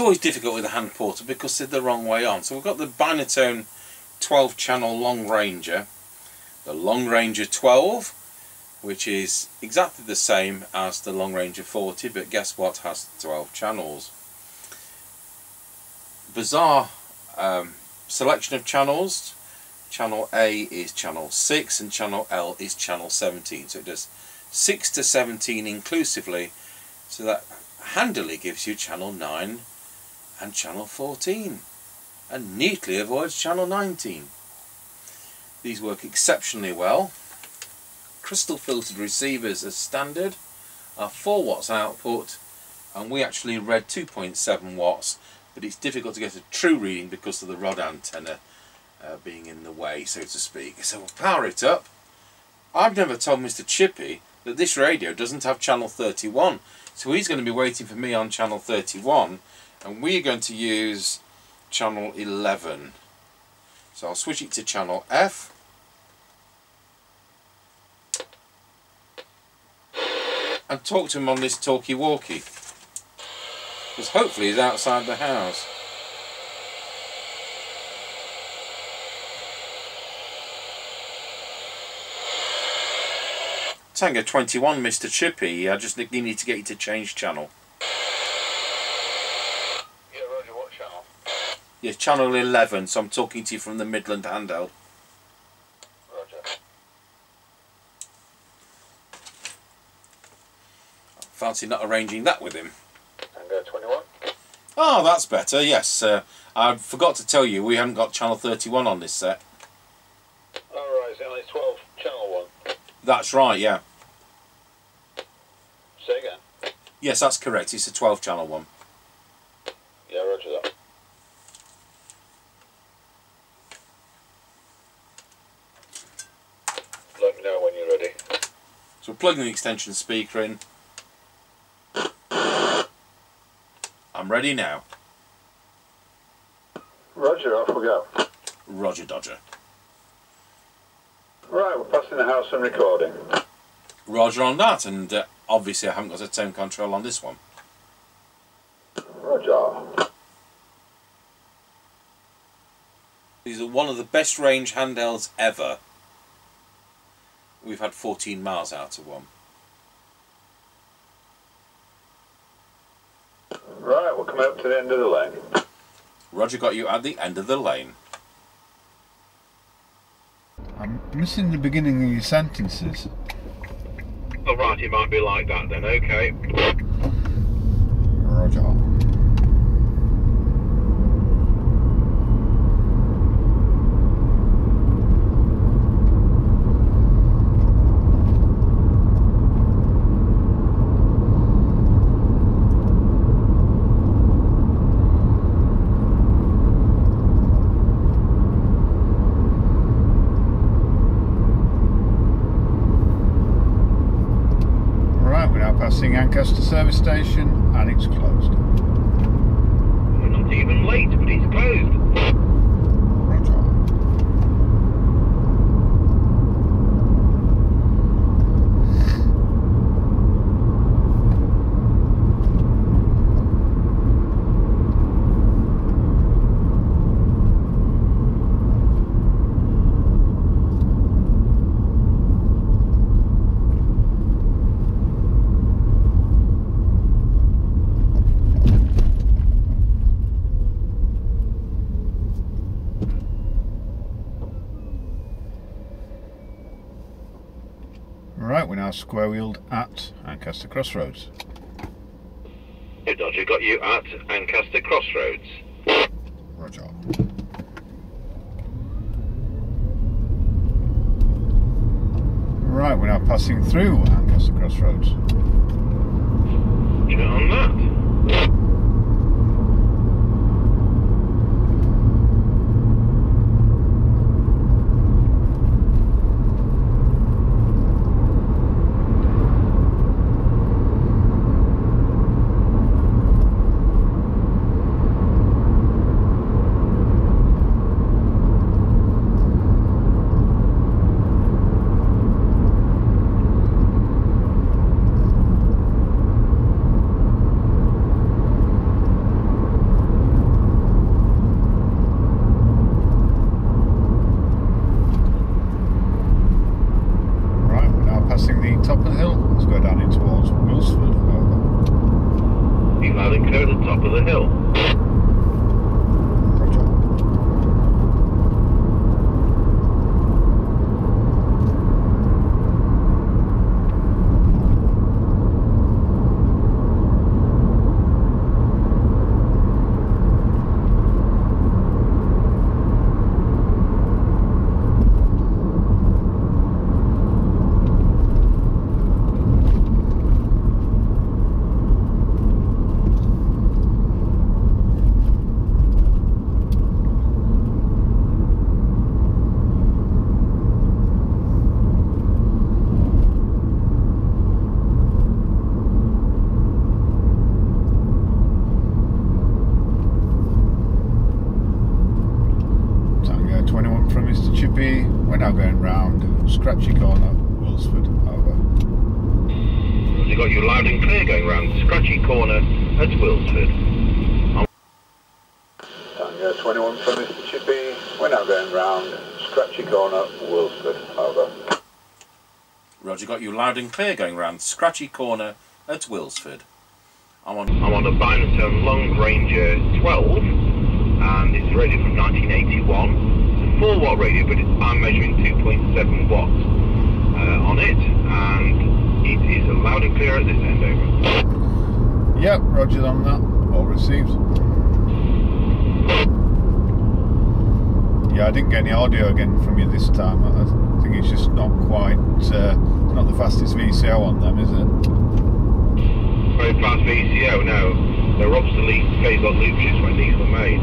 always difficult with the hand porter because they're the wrong way on. So we've got the Binatone 12 channel Long Ranger, the Long Ranger 12, which is exactly the same as the Long Ranger 40, but guess what, has 12 channels. Bizarre selection of channels. Channel A is channel 6 and channel L is channel 17, so it does 6 to 17 inclusively, so that handily gives you channel 9 and channel 14 and neatly avoids channel 19. These work exceptionally well. Crystal filtered receivers as standard are 4 watts output, and we actually read 2.7 watts, but it's difficult to get a true reading because of the rod antenna being in the way, so to speak. So we'll power it up. I've never told Mr. Chippie that this radio doesn't have channel 31, so he's going to be waiting for me on channel 31, and we're going to use channel 11. So I'll switch it to channel F. And talk to him on this talkie-walkie, because hopefully he's outside the house. Tango 21, Mr. Chippie, I just need to get you to change channel. Yeah, Roger, what channel? Yeah, channel 11, so I'm talking to you from the Midland handheld. Roger. Fancy not arranging that with him. Tango 21? Oh, that's better, yes. I forgot to tell you, we haven't got channel 31 on this set. Alright, it's only 12 channel 1. That's right, yeah. Say again? Yes, that's correct, it's a 12 channel one. Yeah, roger that. Let me know when you're ready. So we're plugging the extension speaker in. I'm ready now. Roger, off we go. Roger Dodger. Right, we're passing the house and recording. Roger on that, and obviously I haven't got a tone control on this one. Roger. These are one of the best range handhelds ever. We've had 14 miles out of one. Right, we're coming up to the end of the lane. Roger got you at the end of the lane. I'm missing the beginning of your sentences. Oh right, it might be like that then, okay. Roger. Passing Ancaster service station, and it's closed. We're not even late, but it's closed. Roger. Right, we're now square wheeled at Ancaster Crossroads. Hey Dodger, got you at Ancaster Crossroads. Roger. Right, we're now passing through Ancaster Crossroads. Check on that. the hill. From Mr. Chippie, we're now going round Scratchy Corner, Wilsford, over. You got you loud and clear going round Scratchy Corner at Wilsford. Tango 21 from Mr. Chippie, we're now going round Scratchy Corner, Wilsford, over. Roger, got you loud and clear going round Scratchy Corner at Wilsford. I'm on a Binatone Long Ranger 12, and it's rated from 1981. 4-watt radio, but I'm measuring 2.7 watts on it, and it is loud and clear at this end, over. Yep, roger on that, all received. Yeah, I didn't get any audio again from you this time. I think it's just not quite, not the fastest VCO on them, is it? Very fast VCO, no. They're obsolete phase-lock loop shifts when these were made.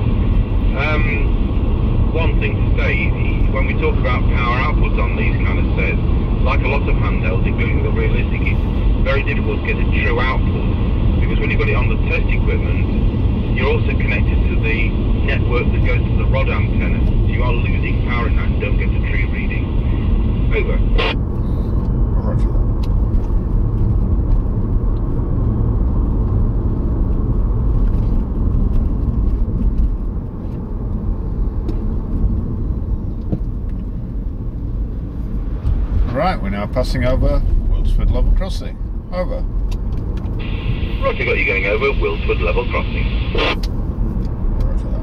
One thing to say, when we talk about power outputs on these kind of sets, like a lot of handhelds, including the realistic, it's very difficult to get a true output, because when you've got it on the test equipment, you're also connected to the network that goes to the rod antenna, so you are losing power in that and don't get a true reading. Over. Roger. Right, we're now passing over Wilsford Level Crossing. Over. Roger, got you going over Wilsford Level Crossing. Roger that.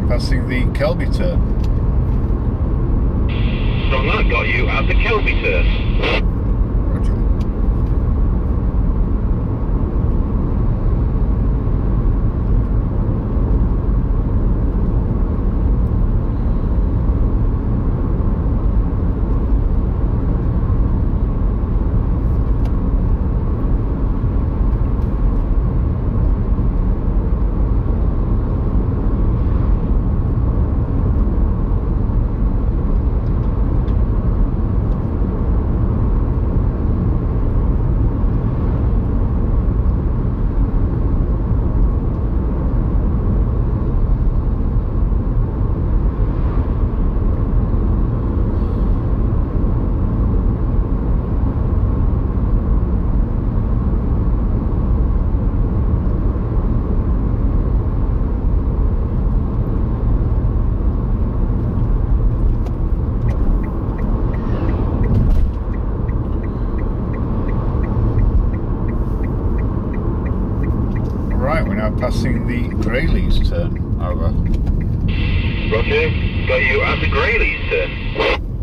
Passing the Kelby turn. From that got you at the Kelby turn. Roger. Passing the Greyleys turn. Over. Roger, got you at the Greyleys turn.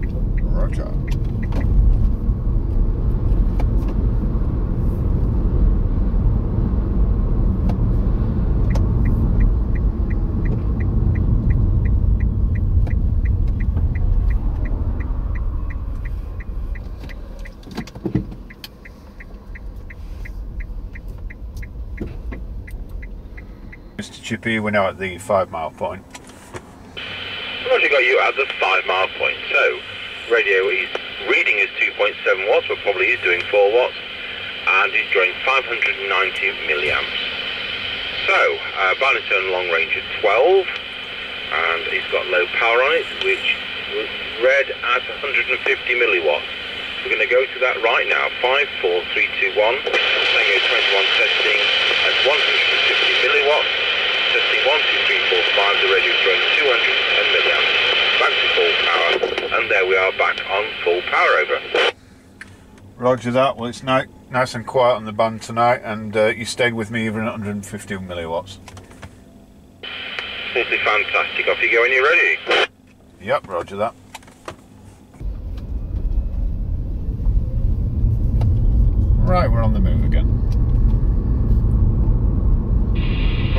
Chippie, we're now at the 5 mile point. Roger, got you at the 5 mile point. So, radio is reading is 2.7 watts, but probably is doing 4 watts, and is drawing 590 milliamps. So, Binatone Long Ranger 12, and it's got low power on it, which was read at 150 milliwatts. We're going to go to that right now. 5, 4, 3, 2, 1. Tango 21 testing at 150 milliwatts. Testing 1, 2, 3, 4, 5. The radio drawing 210 milliamps. Back to full power, and there we are back on full power over. Roger that. Well, it's nice and quiet on the band tonight, and you stayed with me even at 150 milliwatts. Simply fantastic. Off you go when you're ready. Yep, roger that. Right, we're on the move again.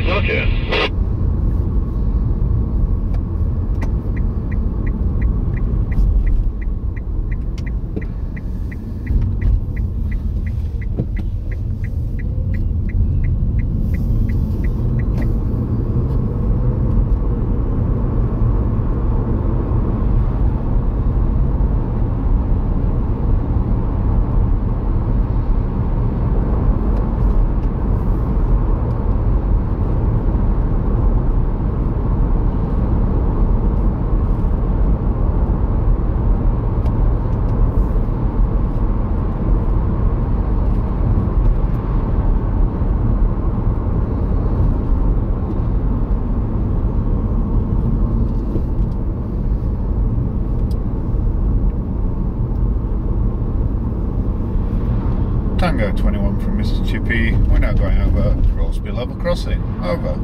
Roger. Tango 21 from Mr. Chippie. We're now going over Roseby Level Crossing. Over.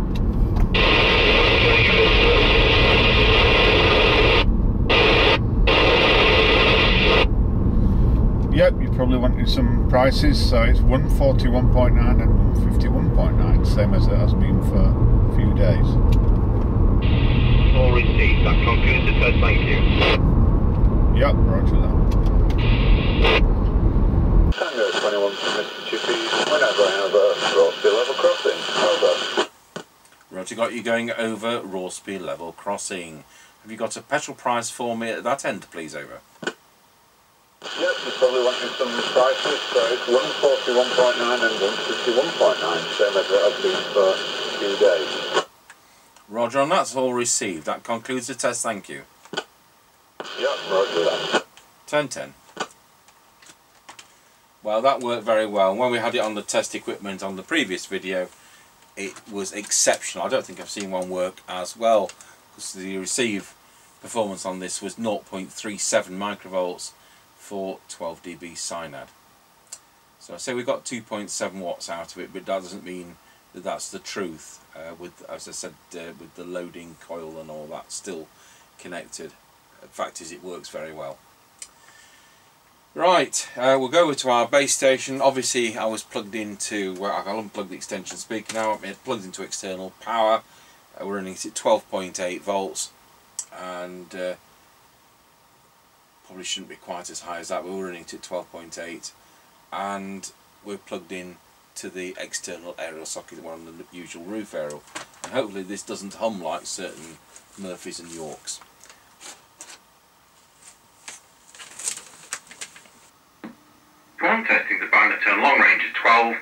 Yep, you probably wanted some prices, so it's 141.9 and 151.9, same as it has been for a few days. All received. That concludes the test. Thank you. Yep, roger that. Tango 21 from Mr. Chippie. We're now going over Roseby Level Crossing. Over. Roger, got you going over Roseby Level Crossing. Have you got a petrol price for me at that end, please? Over. Yep, you probably wanted some prices, so it's 141.9 and 151.9, same as it has been for a few days. Roger, and that's all received. That concludes the test, thank you. Yep, roger that. 10-10. Well, that worked very well. And when we had it on the test equipment on the previous video, it was exceptional. I don't think I've seen one work as well, because the receive performance on this was 0.37 microvolts for 12 dB synad. So I say we got 2.7 watts out of it, but that doesn't mean that that's the truth. With, as I said, with the loading coil and all that still connected. The fact is, it works very well. Right, we'll go over to our base station. Obviously, I was plugged into, well, I'll unplug the extension speaker now. I'm plugged into external power. We're running it at 12.8 volts, and probably shouldn't be quite as high as that, but we're running it at 12.8, and we're plugged in to the external aerial socket, the one on the usual roof aerial, and hopefully this doesn't hum like certain Murphys and Yorks. One testing the Binatone Long Ranger 12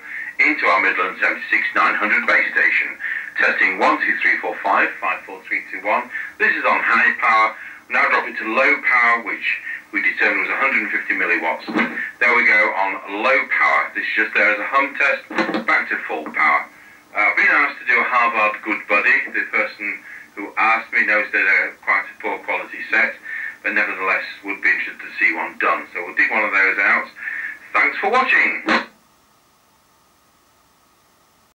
into our Midland 76900 base station. Testing 1, 2, 3, 4, 5, 5, 4, 3, 2, 1. This is on high power. Now drop it to low power, which we determined was 150 milliwatts. There we go on low power. This is just there as a hum test. Back to full power. I've been asked to do a Harvard Good Buddy. The person who asked me knows that they're quite a poor quality set, but nevertheless would be interested to see one done. So we'll dig one of those out. Thanks for watching.